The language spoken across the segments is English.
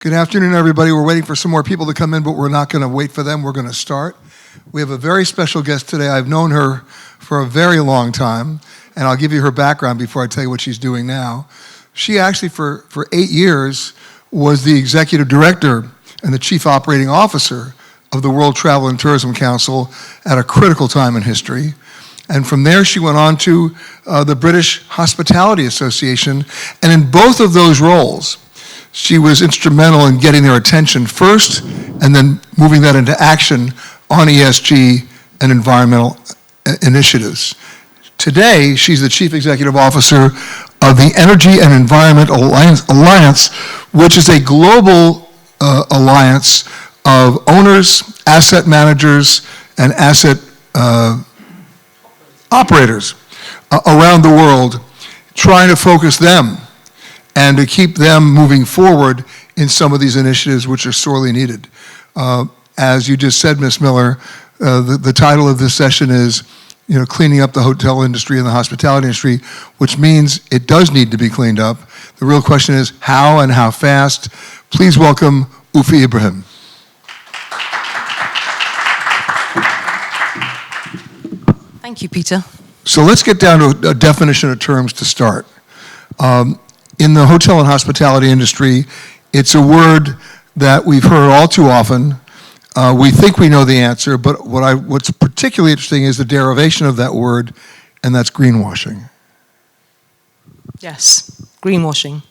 Good afternoon, everybody. We're waiting for some more people to come in, but we're not going to wait for them. We're going to start. We have a very special guest today. I've known her for a very long time, and I'll give you her background before I tell you what she's doing now. She actually, for 8 years, was the executive director and the chief operating officer of the World Travel and Tourism Council at a critical time in history. And from there, she went on to the British Hospitality Association, and in both of those roles, she was instrumental in getting their attention first and then moving that into action on ESG and environmental initiatives. Today, she's the Chief Executive Officer of the Energy and Environment Alliance, which is a global alliance of owners, asset managers, and asset operators around the world, trying to focus them and to keep them moving forward in some of these initiatives which are sorely needed. As you just said, Ms. Miller, the title of this session is, cleaning up the hotel industry and the hospitality industry, which means it does need to be cleaned up. The real question is how and how fast. Please welcome Ufi Ibrahim. Thank you, Peter. So let's get down to a definition of terms to start. In the hotel and hospitality industry, it's a word that we've heard all too often. We think we know the answer, but what's particularly interesting is the derivation of that word, and that's greenwashing. Yes, greenwashing.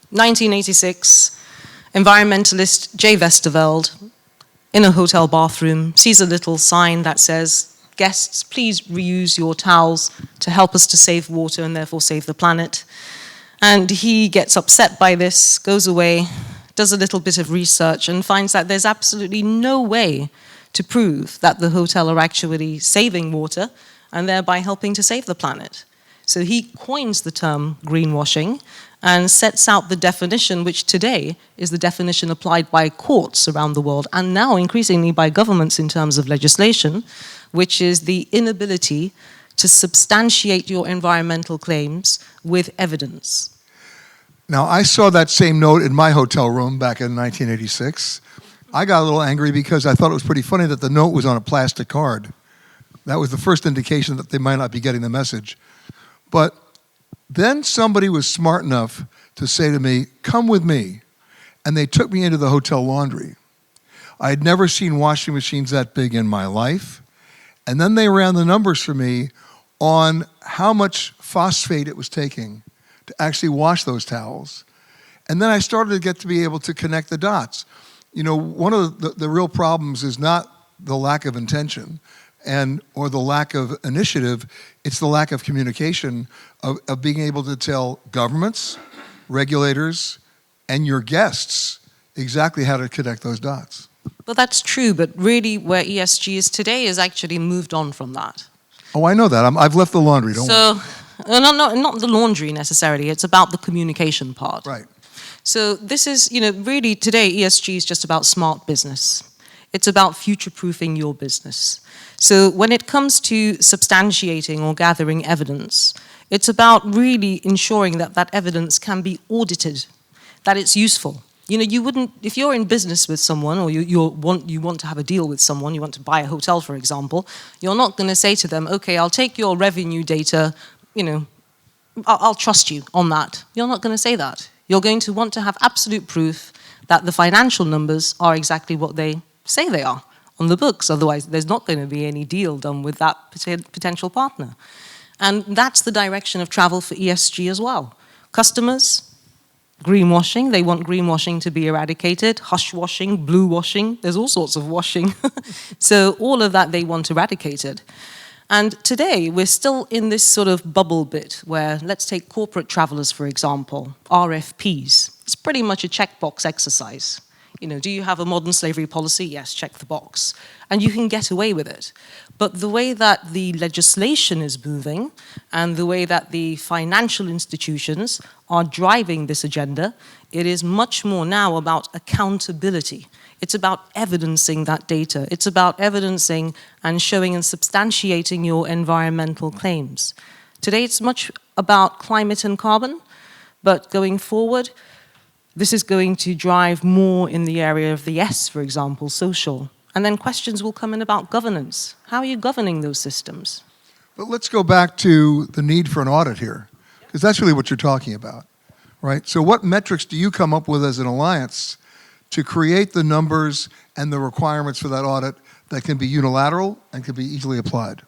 1986, environmentalist Jay Westerveld, in a hotel bathroom, sees a little sign that says, "Guests, please reuse your towels to help us to save water and therefore save the planet." And he gets upset by this, goes away, does a little bit of research and finds that there's absolutely no way to prove that the hotel are actually saving water and thereby helping to save the planet. So he coins the term greenwashing and sets out the definition, which today is the definition applied by courts around the world and now increasingly by governments in terms of legislation, which is the inability to substantiate your environmental claims with evidence. Now, I saw that same note in my hotel room back in 1986. I got a little angry because I thought it was pretty funny that the note was on a plastic card. That was the first indication that they might not be getting the message. But then somebody was smart enough to say to me, "Come with me." And they took me into the hotel laundry. I had never seen washing machines that big in my life. And then they ran the numbers for me on how much phosphate it was taking to actually wash those towels. And then I started to get to be able to connect the dots. One of the real problems is not the lack of intention or the lack of initiative, it's the lack of communication of being able to tell governments, regulators, and your guests exactly how to connect those dots. Well, that's true, but really where ESG is today is actually moved on from that. Oh, I know that. I've left the laundry, don't worry. Not the laundry necessarily, it's about the communication part. Right. So this is, really today ESG is just about smart business. It's about future-proofing your business. So when it comes to substantiating or gathering evidence, it's about really ensuring that that evidence can be audited, that it's useful. You wouldn't, if you're in business with someone or you want to have a deal with someone, you want to buy a hotel, for example, you're not going to say to them, "Okay, I'll take your revenue data, I'll trust you on that." You're not going to say that. You're going to want to have absolute proof that the financial numbers are exactly what they say they are on the books. Otherwise, there's not going to be any deal done with that potential partner. And that's the direction of travel for ESG as well. Customers, greenwashing, they want greenwashing to be eradicated, hush washing, blue washing, there's all sorts of washing. So all of that they want eradicated. And today we're still in this sort of bubble bit where, let's take corporate travelers for example, RFPs. It's pretty much a checkbox exercise. Do you have a modern slavery policy? Yes, check the box. And you can get away with it. But the way that the legislation is moving and the way that the financial institutions are driving this agenda, it is much more now about accountability. It's about evidencing that data. It's about evidencing and showing and substantiating your environmental claims. Today it's much about climate and carbon, but going forward, This is going to drive more in the area of the S, for example, social. And then questions will come in about governance. How are you governing those systems? But let's go back to the need for an audit here, because that's really what you're talking about, right? So what metrics do you come up with as an alliance to create the numbers and the requirements for that audit that can be unilateral and can be easily applied?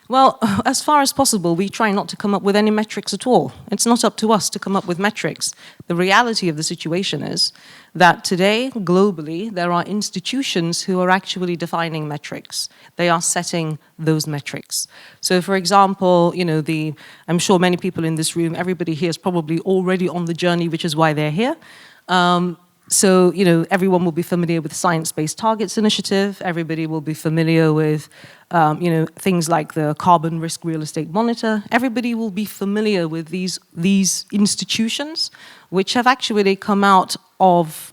Well, as far as possible, we try not to come up with any metrics at all. It's not up to us to come up with metrics. The reality of the situation is that today, globally, there are institutions who are actually defining metrics. They are setting those metrics. So, for example, I'm sure many people in this room, everybody here is probably already on the journey, which is why they're here. So, everyone will be familiar with Science-Based Targets Initiative. Everybody will be familiar with, things like the Carbon Risk Real Estate Monitor. Everybody will be familiar with these institutions, which have actually come out of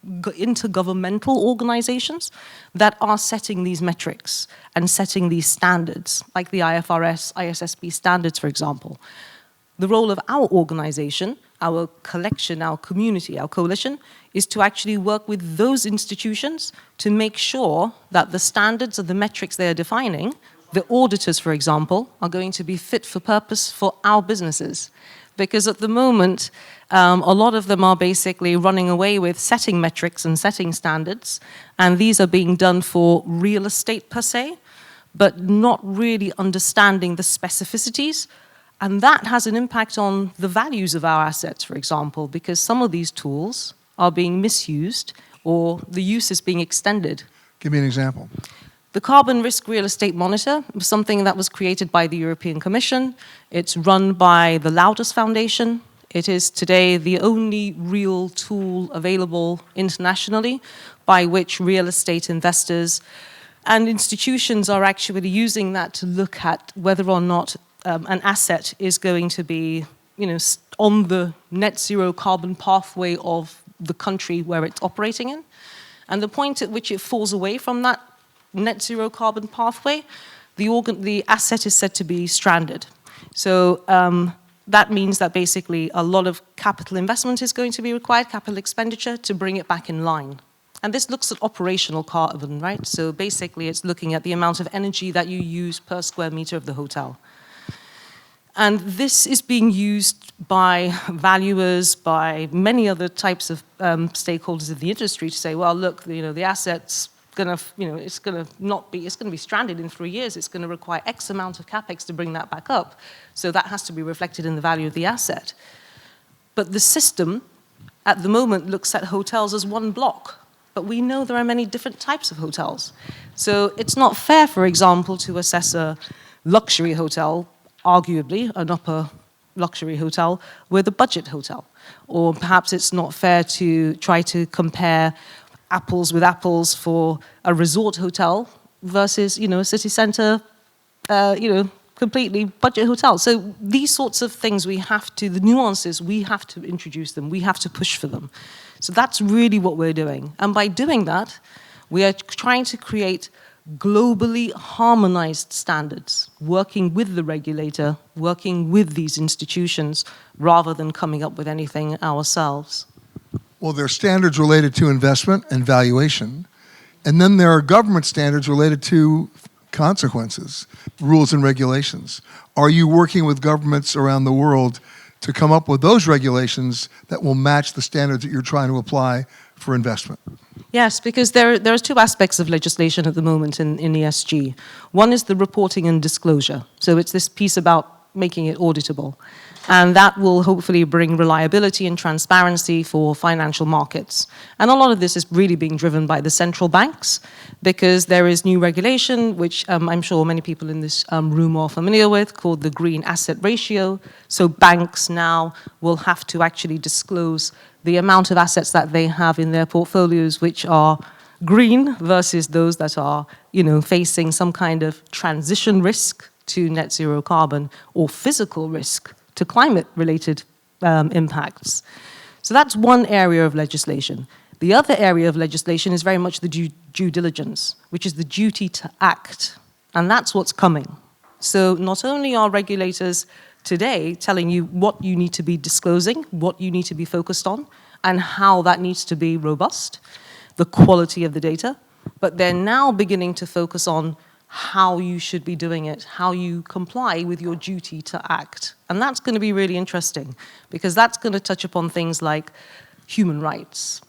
intergovernmental organizations that are setting these metrics and setting these standards, like the IFRS, ISSB standards, for example. The role of our organization, our collection, our community, our coalition, is to actually work with those institutions to make sure that the standards and the metrics they are defining, the auditors, for example, are going to be fit for purpose for our businesses. Because at the moment, a lot of them are basically running away with setting metrics and setting standards, and these are being done for real estate per se, but not really understanding the specificities. And that has an impact on the values of our assets, for example, because some of these tools are being misused or the use is being extended. Give me an example. The Carbon Risk Real Estate Monitor was something that was created by the European Commission. It's run by the Laudes Foundation. It is today the only real tool available internationally by which real estate investors and institutions are actually using that to look at whether or not an asset is going to be, on the net zero carbon pathway of the country where it's operating in. And the point at which it falls away from that net zero carbon pathway, the asset is said to be stranded. So that means that basically a lot of capital investment is going to be required, capital expenditure, to bring it back in line. And this looks at operational carbon, right? So basically it's looking at the amount of energy that you use per square meter of the hotel. And this is being used by valuers, by many other types of stakeholders in the industry to say, well, look, the asset's going to, it's going to be stranded in 3 years. It's going to require X amount of capex to bring that back up. So that has to be reflected in the value of the asset. But the system, at the moment, looks at hotels as one block. But we know there are many different types of hotels. So it's not fair, for example, to assess a luxury hotel, arguably an upper luxury hotel, with a budget hotel. Or perhaps it's not fair to try to compare apples with apples for a resort hotel versus, a city center, completely budget hotel. So these sorts of things the nuances, we have to introduce them, we have to push for them. So that's really what we're doing. And by doing that, we are trying to create globally harmonized standards, working with the regulator, working with these institutions, rather than coming up with anything ourselves. Well, there are standards related to investment and valuation, and then there are government standards related to consequences, rules and regulations. Are you working with governments around the world to come up with those regulations that will match the standards that you're trying to apply for investment? Yes, because there's two aspects of legislation at the moment in ESG. One is the reporting and disclosure. So it's this piece about making it auditable. And that will hopefully bring reliability and transparency for financial markets. And a lot of this is really being driven by the central banks, because there is new regulation, which I'm sure many people in this room are familiar with, called the Green Asset Ratio. So banks now will have to actually disclose the amount of assets that they have in their portfolios which are green versus those that are, facing some kind of transition risk to net zero carbon or physical risk to climate-related impacts. So that's one area of legislation. The other area of legislation is very much the due diligence, which is the duty to act. And that's what's coming. So not only are regulators today telling you what you need to be disclosing, what you need to be focused on, and how that needs to be robust, the quality of the data. But they're now beginning to focus on how you should be doing it, how you comply with your duty to act. And that's going to be really interesting, because that's going to touch upon things like human rights,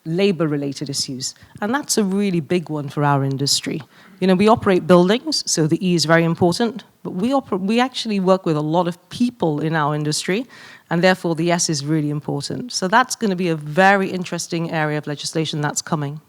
labor-related issues, and that's a really big one for our industry. You know, we operate buildings, so the E is very important, but we actually work with a lot of people in our industry, and therefore the S is really important. So that's going to be a very interesting area of legislation that's coming.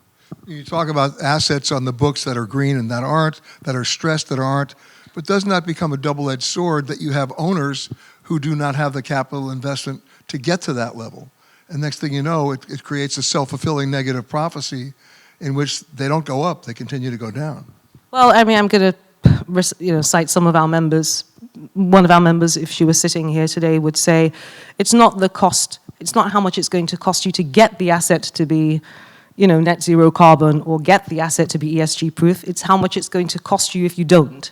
You talk about assets on the books that are green and that aren't, that are stressed that aren't, but doesn't that become a double-edged sword that you have owners who do not have the capital investment to get to that level? And next thing you know, it creates a self-fulfilling negative prophecy in which they don't go up, they continue to go down. Well, I mean, I'm going to cite some of our members. One of our members, if she was sitting here today, would say, it's not the cost, it's not how much it's going to cost you to get the asset to be, you know, net zero carbon or get the asset to be ESG proof, it's how much it's going to cost you if you don't.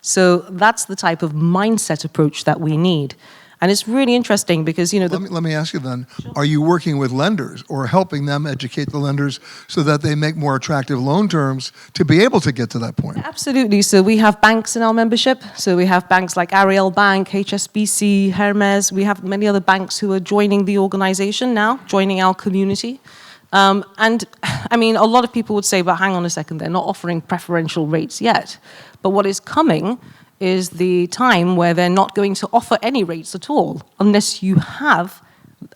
So that's the type of mindset approach that we need. And it's really interesting because, you know... Let me ask you then, are you working with lenders or helping them educate the lenders so that they make more attractive loan terms to be able to get to that point? Absolutely. So we have banks in our membership. So we have banks like Ariel Bank, HSBC, Hermes. We have many other banks who are joining the organization now, joining our community. And I mean, a lot of people would say, but hang on a second, they're not offering preferential rates yet. But what is coming is the time where they're not going to offer any rates at all unless you have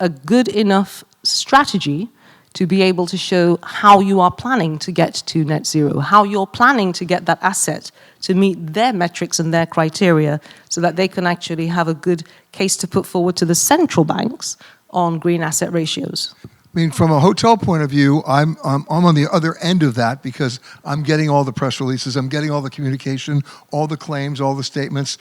a good enough strategy to be able to show how you are planning to get to net zero, how you're planning to get that asset to meet their metrics and their criteria so that they can actually have a good case to put forward to the central banks on green asset ratios. I mean, from a hotel point of view, I'm on the other end of that because I'm getting all the press releases, I'm getting all the communication, all the claims, all the statements.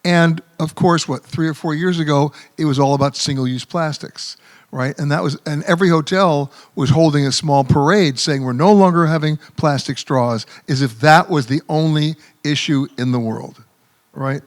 And of course, 3 or 4 years ago, it was all about single-use plastics, right? And every hotel was holding a small parade saying we're no longer having plastic straws, as if that was the only issue in the world, right?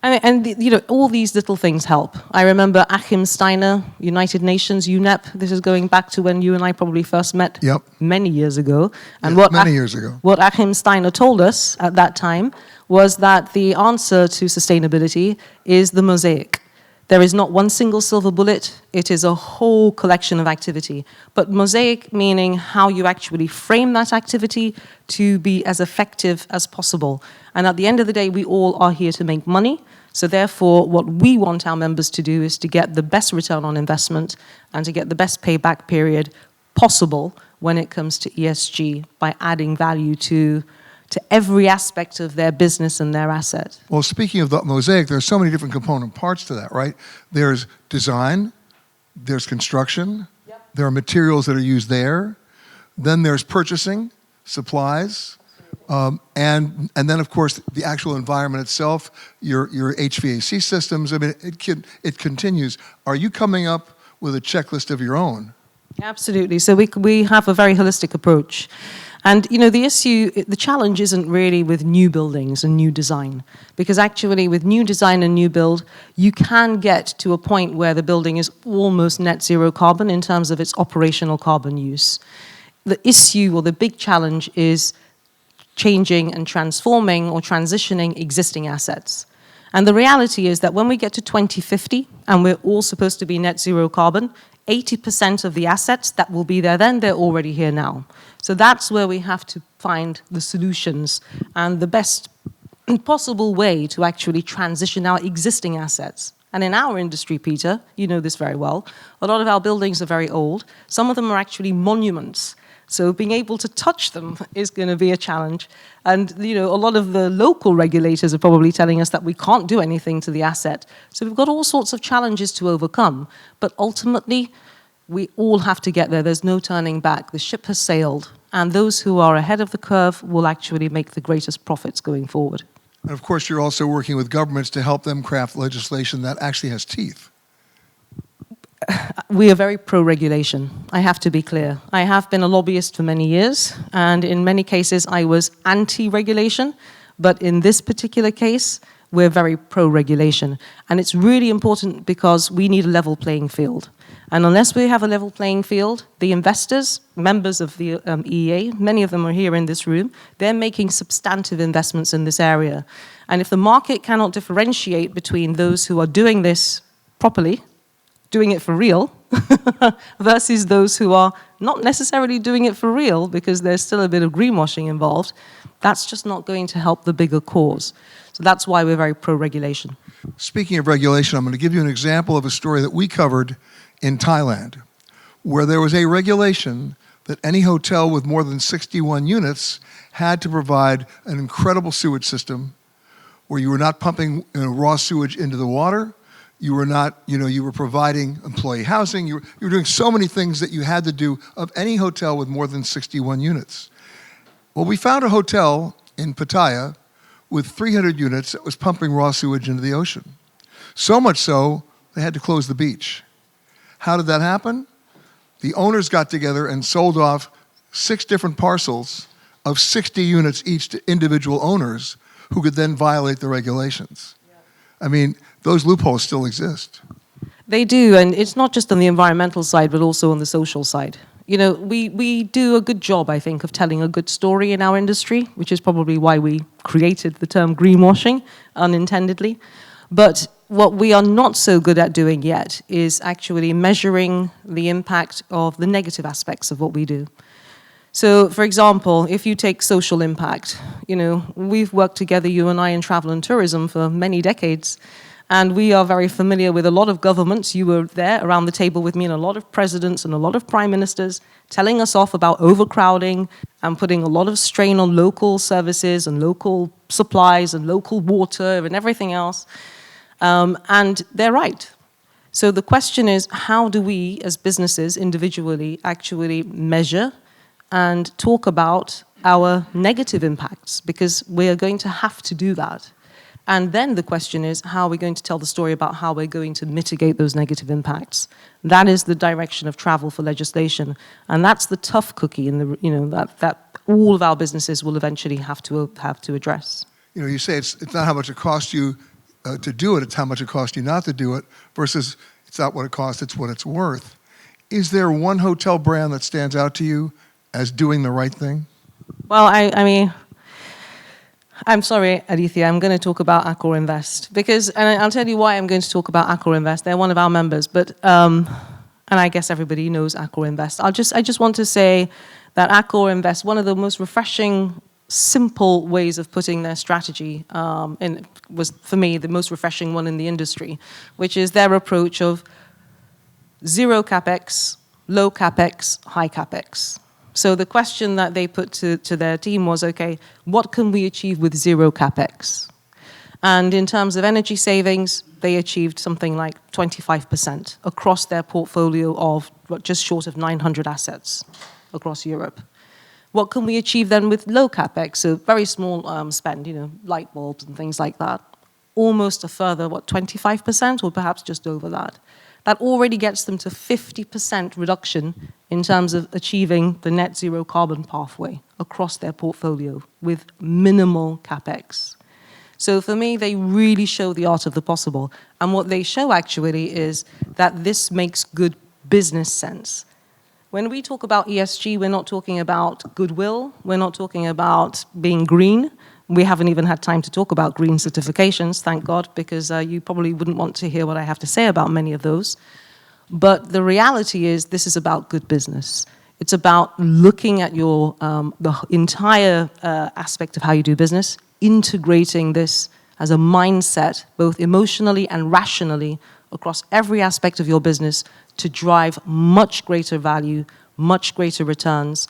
And you know, all these little things help. I remember Achim Steiner, United Nations, UNEP. This is going back to when you and I probably first met many years ago. And many years ago. What Achim Steiner told us at that time was that the answer to sustainability is the mosaic. There is not one single silver bullet. It is a whole collection of activity. But mosaic meaning how you actually frame that activity to be as effective as possible. And at the end of the day, we all are here to make money. So therefore, what we want our members to do is to get the best return on investment and to get the best payback period possible when it comes to ESG by adding value to every aspect of their business and their asset. Well, speaking of the mosaic, there are so many different component parts to that, right? There's design, there's construction, there are materials that are used there, then there's purchasing, supplies, and then, of course, the actual environment itself, your HVAC systems. I mean, it continues. Are you coming up with a checklist of your own? Absolutely. So we have a very holistic approach. And, you know, the challenge isn't really with new buildings and new design, because actually with new design and new build, you can get to a point where the building is almost net zero carbon in terms of its operational carbon use. The issue or the big challenge is changing and transforming or transitioning existing assets. And the reality is that when we get to 2050 and we're all supposed to be net zero carbon, 80% of the assets that will be there then, they're already here now. So that's where we have to find the solutions and the best possible way to actually transition our existing assets. And in our industry, Peter, you know this very well, a lot of our buildings are very old. Some of them are actually monuments. So being able to touch them is going to be a challenge. And, you know, a lot of the local regulators are probably telling us that we can't do anything to the asset. So we've got all sorts of challenges to overcome. But ultimately, we all have to get there. There's no turning back. The ship has sailed. And those who are ahead of the curve will actually make the greatest profits going forward. And of course, you're also working with governments to help them craft legislation that actually has teeth. We are very pro-regulation, I have to be clear. I have been a lobbyist for many years, and in many cases I was anti-regulation, but in this particular case, we're very pro-regulation. And it's really important because we need a level playing field. And unless we have a level playing field, the investors, members of the IDEEA, many of them are here in this room, they're making substantive investments in this area. And if the market cannot differentiate between those who are doing this properly, doing it for real, versus those who are not necessarily doing it for real because there's still a bit of greenwashing involved, that's just not going to help the bigger cause. So that's why we're very pro-regulation. Speaking of regulation, I'm going to give you an example of a story that we covered in Thailand, where there was a regulation that any hotel with more than 61 units had to provide an incredible sewage system where you were not pumping raw sewage into the water, you were not, you were providing employee housing, you were doing so many things that you had to do of any hotel with more than 61 units. Well, we found a hotel in Pattaya with 300 units that was pumping raw sewage into the ocean. So much so, they had to close the beach. How did that happen? The owners got together and sold off 6 different parcels of 60 units each to individual owners who could then violate the regulations. I mean, those loopholes still exist. They do, and it's not just on the environmental side, but also on the social side. We do a good job, I think, of telling a good story in our industry, which is probably why we created the term greenwashing unintendedly. But what we are not so good at doing yet is actually measuring the impact of the negative aspects of what we do. So, for example, if you take social impact, we've worked together, you and I, in travel and tourism for many decades, and we are very familiar with a lot of governments. You were there around the table with me, and a lot of presidents and a lot of prime ministers telling us off about overcrowding and putting a lot of strain on local services and local supplies and local water and everything else. And they're right. So the question is, how do we, as businesses, individually, actually measure and talk about our negative impacts? Because we are going to have to do that. And then the question is, how are we going to tell the story about how we're going to mitigate those negative impacts? That is the direction of travel for legislation. And that's the tough cookie in the, that all of our businesses will eventually have to address. You say it's not how much it costs you to do it, it's how much it costs you not to do it, versus it's not what it costs, it's what it's worth. Is there one hotel brand that stands out to you as doing the right thing? Well, I mean, I'm sorry, IDEEA, I'm going to talk about Accor Invest, because, and I'll tell you why I'm going to talk about Accor Invest. They're one of our members, but, and I guess everybody knows Accor Invest. I just want to say that Accor Invest, one of the most refreshing, simple ways of putting their strategy was, for me, the most refreshing one in the industry, which is their approach of zero capex, low capex, high capex. So the question that they put to their team was, okay, what can we achieve with zero capex? And in terms of energy savings, they achieved something like 25% across their portfolio of just short of 900 assets across Europe. What can we achieve then with low capex? So very small spend, light bulbs and things like that. Almost a further, 25% or perhaps just over that. That already gets them to 50% reduction in terms of achieving the net zero carbon pathway across their portfolio with minimal capex. So for me, they really show the art of the possible. And what they show actually is that this makes good business sense. When we talk about ESG, we're not talking about goodwill. We're not talking about being green. We haven't even had time to talk about green certifications, thank God, because you probably wouldn't want to hear what I have to say about many of those. But the reality is this is about good business. It's about looking at your the entire aspect of how you do business, integrating this as a mindset, both emotionally and rationally, across every aspect of your business to drive much greater value, much greater returns.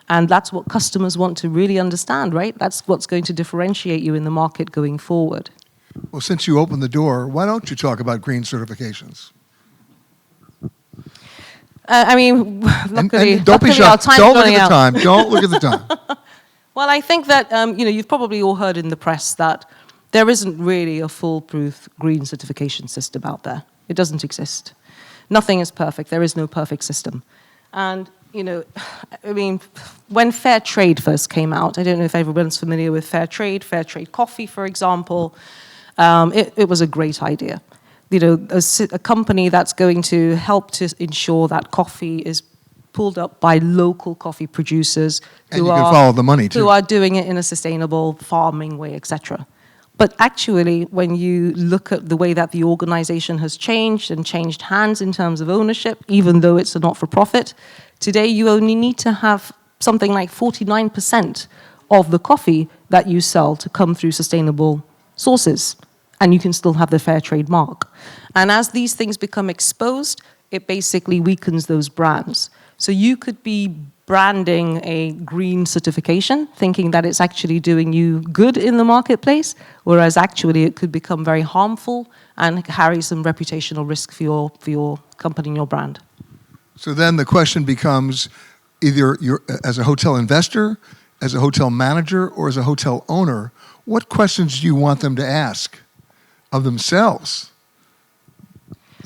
And that's what customers want to really understand, right? That's what's going to differentiate you in the market going forward. Well, since you opened the door, why don't you talk about green certifications? I mean, luckily, and don't be our shy. time's Don't look running at the out. time. Don't look at the time. Well, I think that, you've probably all heard in the press that there isn't really a foolproof green certification system out there. It doesn't exist. Nothing is perfect. There is no perfect system. And, I mean, when fair trade first came out, I don't know if everyone's familiar with fair trade coffee, for example, it was a great idea. You know, a company that's going to help to ensure that coffee is pulled up by local coffee producers and you can follow the money too, who are doing it in a sustainable farming way, etc. But actually, when you look at the way that the organization has changed and changed hands in terms of ownership, even though it's a not-for-profit, today you only need to have something like 49% of the coffee that you sell to come through sustainable sources, and you can still have the fair trade mark. And as these things become exposed, it basically weakens those brands. So you could be branding a green certification, thinking that it's actually doing you good in the marketplace, whereas actually it could become very harmful and carry some reputational risk for your company and your brand. So then the question becomes, either you're, as a hotel investor, as a hotel manager, or as a hotel owner, what questions do you want them to ask of themselves?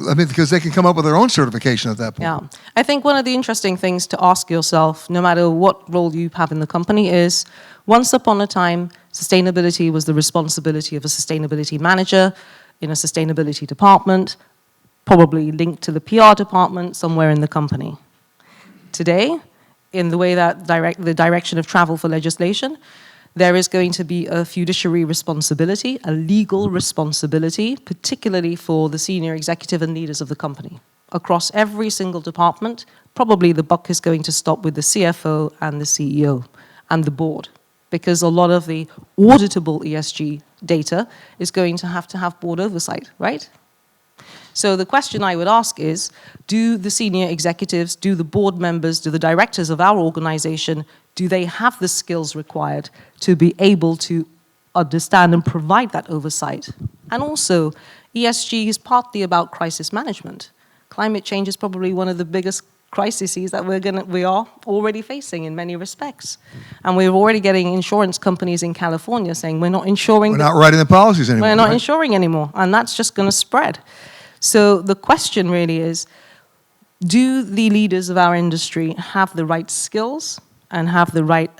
I mean, because they can come up with their own certification at that point. Yeah. I think one of the interesting things to ask yourself, no matter what role you have in the company, is once upon a time, sustainability was the responsibility of a sustainability manager in a sustainability department, probably linked to the PR department somewhere in the company. Today, in the way that the direction of travel for legislation, there is going to be a fiduciary responsibility, a legal responsibility, particularly for the senior executive and leaders of the company. Across every single department, probably the buck is going to stop with the CFO and the CEO and the board, because a lot of the auditable ESG data is going to have board oversight, right? So the question I would ask is, do the senior executives, do the board members, do the directors of our organization, do they have the skills required to be able to understand and provide that oversight? And also, ESG is partly about crisis management. Climate change is probably one of the biggest crises that we are already facing in many respects. And we're already getting insurance companies in California saying we're not insuring. We're not writing the policies anymore. We're not right? insuring anymore, and that's just going to spread. So the question really is, do the leaders of our industry have the right skills and have the right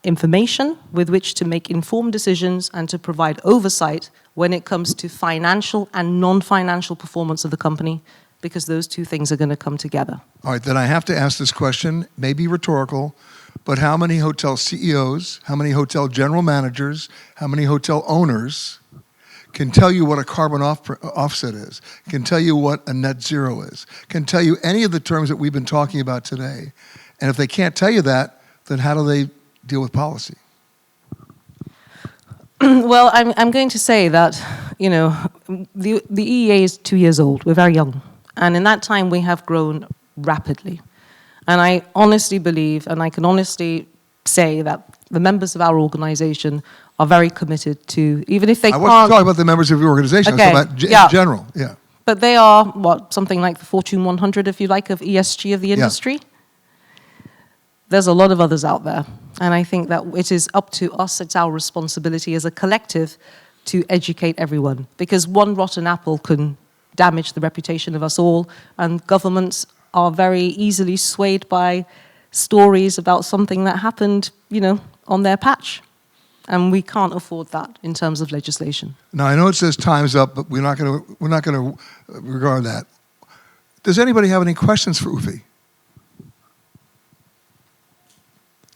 information with which to make informed decisions and to provide oversight when it comes to financial and non-financial performance of the company? Because those two things are going to come together. All right, then I have to ask this question, maybe rhetorical, but how many hotel CEOs, how many hotel general managers, how many hotel owners can tell you what a carbon offset is, can tell you what a net zero is, can tell you any of the terms that we've been talking about today? And if they can't tell you that, then how do they deal with policy? Well, I'm going to say that, you know, the EEA is 2 years old. We're very young. And in that time, we have grown rapidly. And I honestly believe, and I can honestly say that the members of our organization are very committed to, even if they can't... I wasn't talking about the members of your organization, okay. I was talking about in general, yeah. But they are, what, something like the Fortune 100, if you like, of ESG of the industry? Yeah. There's a lot of others out there. And I think that it is up to us, it's our responsibility as a collective to educate everyone. Because one rotten apple can damage the reputation of us all, and governments are very easily swayed by stories about something that happened, you know, on their patch. And we can't afford that in terms of legislation. Now, I know it says time's up, but we're not going to regard that. Does anybody have any questions for Ufi?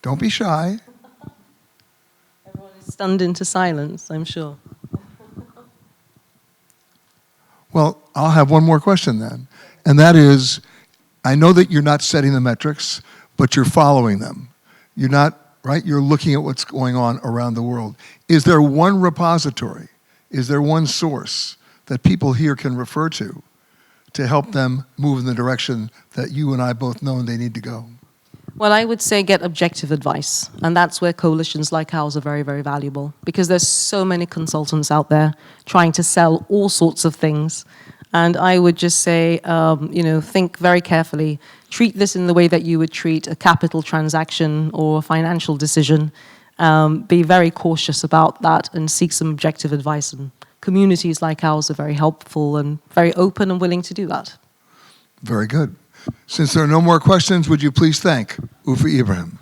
Don't be shy. Everyone is stunned into silence, I'm sure. Well, I'll have one more question then. And that is, I know that you're not setting the metrics, but you're following them. You're not, right? You're looking at what's going on around the world. Is there one repository? Is there one source that people here can refer to help them move in the direction that you and I both know they need to go? Well, I would say get objective advice. And that's where coalitions like ours are very, very valuable. Because there's so many consultants out there trying to sell all sorts of things. And I would just say, you know, think very carefully. Treat this in the way that you would treat a capital transaction or a financial decision. Be very cautious about that and seek some objective advice. And communities like ours are very helpful and very open and willing to do that. Very good. Since there are no more questions, would you please thank Ufi Ibrahim?